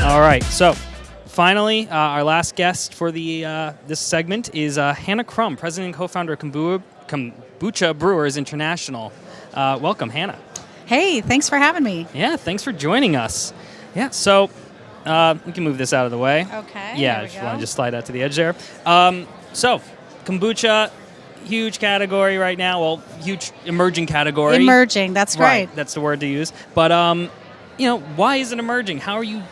All right, so finally, our last guest for the this segment is Hannah Crum, president and co-founder of Kombucha Brewers International. Welcome, Hannah. Hey, thanks for having me. Yeah, thanks for joining us. Yeah, so we can move this out of the way. Okay. Yeah, if you want to just slide out to the edge there. So, kombucha, huge category right now. Well, huge emerging category. Emerging, that's right. That's the word to use. But why is it emerging? How are you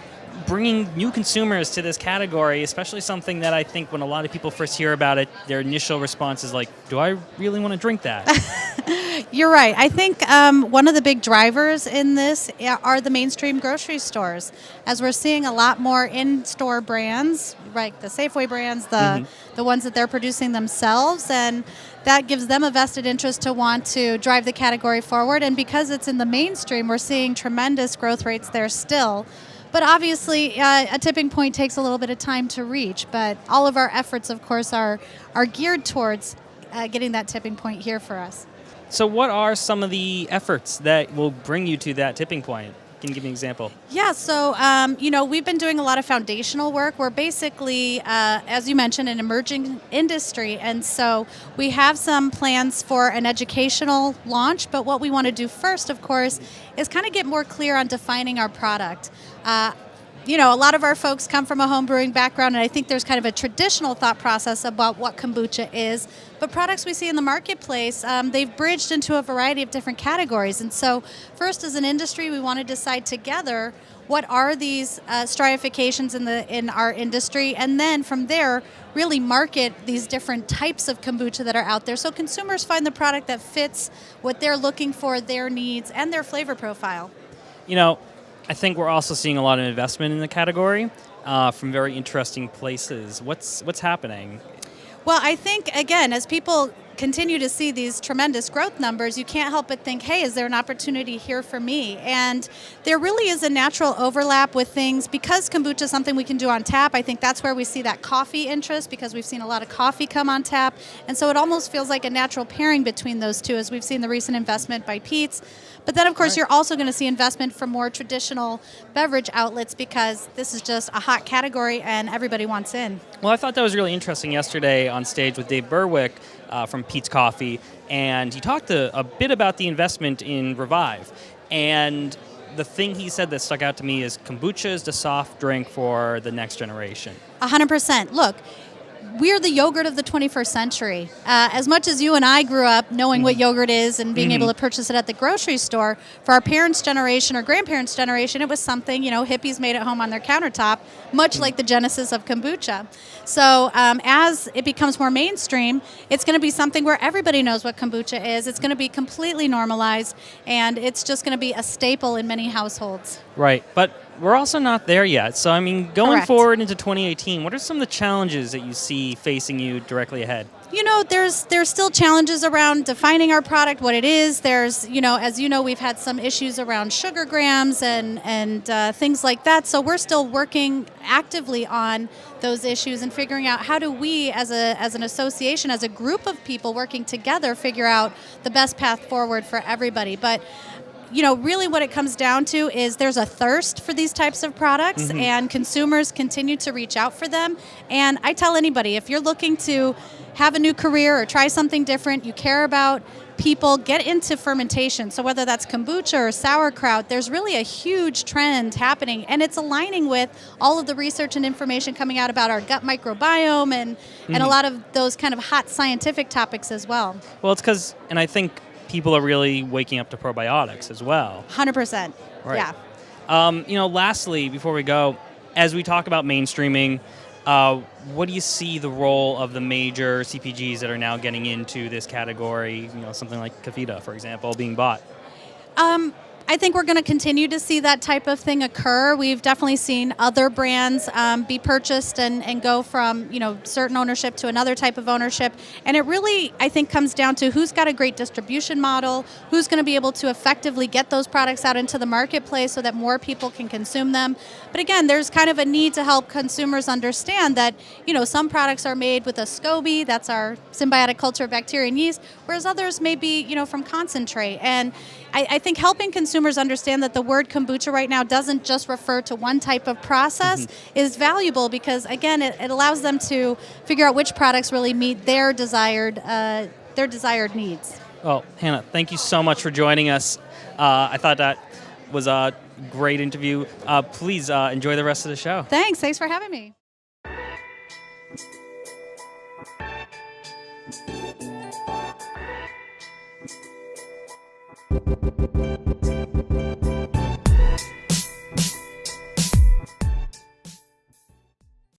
bringing new consumers to this category, especially something that I think when a lot of people first hear about it, their initial response is like, do I really want to drink that? You're right. I think one of the big drivers in this are the mainstream grocery stores. As we're seeing a lot more in-store brands, like the Safeway brands, the ones that they're producing themselves, and that gives them a vested interest to want to drive the category forward. And because it's in the mainstream, we're seeing tremendous growth rates there still. But obviously, a tipping point takes a little bit of time to reach. But all of our efforts, of course, are geared towards getting that tipping point here for us. So what are some of the efforts that will bring you to that tipping point? Can you give me an example? Yeah, so, we've been doing a lot of foundational work. We're basically, as you mentioned, an emerging industry. And so we have some plans for an educational launch. But what we want to do first, of course, is kind of get more clear on defining our product. A lot of our folks come from a home brewing background, and I think there's kind of a traditional thought process about what kombucha is. But products we see in the marketplace, they've bridged into a variety of different categories. And so first, as an industry, we want to decide together what are these stratifications in our industry, and then from there, really market these different types of kombucha that are out there so consumers find the product that fits what they're looking for, their needs, and their flavor profile. I think we're also seeing a lot of investment in the category from very interesting places. What's happening? Well, I think, again, as people continue to see these tremendous growth numbers, you can't help but think, hey, is there an opportunity here for me? And there really is a natural overlap with things. Because kombucha is something we can do on tap, I think that's where we see that coffee interest, because we've seen a lot of coffee come on tap. And so it almost feels like a natural pairing between those two, as we've seen the recent investment by Pete's. But then, of course, You're also going to see investment from more traditional beverage outlets, because this is just a hot category and everybody wants in. Well, I thought that was really interesting yesterday on stage with Dave Berwick from Pete's Coffee, and he talked a bit about the investment in Revive. And the thing he said that stuck out to me is kombucha is the soft drink for the next generation. 100%. Look, we're the yogurt of the 21st century. As much as you and I grew up knowing what yogurt is and being able to purchase it at the grocery store, for our parents' generation or grandparents' generation, it was something, hippies made at home on their countertop, much like the genesis of kombucha. So as it becomes more mainstream, it's going to be something where everybody knows what kombucha is. It's going to be completely normalized, and it's just going to be a staple in many households. Right, but we're also not there yet. So, going Correct. forward into 2018, what are some of the challenges that you see facing you directly ahead? There's still challenges around defining our product, what it is. There's, as you know, we've had some issues around sugar grams and things like that. So we're still working actively on those issues and figuring out how do we, as an association, as a group of people working together, figure out the best path forward for everybody. But really what it comes down to is there's a thirst for these types of products, and consumers continue to reach out for them. And I tell anybody, if you're looking to have a new career or try something different, you care about people, get into fermentation. So whether that's kombucha or sauerkraut, there's really a huge trend happening, and it's aligning with all of the research and information coming out about our gut microbiome and a lot of those kind of hot scientific topics as well. Well, it's because, and I think people are really waking up to probiotics as well. 100%. Right. Yeah. Lastly, before we go, as we talk about mainstreaming, what do you see the role of the major CPGs that are now getting into this category, something like Kavita, for example, being bought? I think we're going to continue to see that type of thing occur. We've definitely seen other brands be purchased and go from certain ownership to another type of ownership. And it really, I think, comes down to who's got a great distribution model, who's going to be able to effectively get those products out into the marketplace so that more people can consume them. But again, there's kind of a need to help consumers understand that some products are made with a SCOBY, that's our symbiotic culture of bacteria and yeast, whereas others may be from concentrate. And I think helping consumers consumers understand that the word kombucha right now doesn't just refer to one type of process is valuable because, again, it allows them to figure out which products really meet their desired needs. Well, Hannah, thank you so much for joining us. I thought that was a great interview. Please enjoy the rest of the show. Thanks for having me.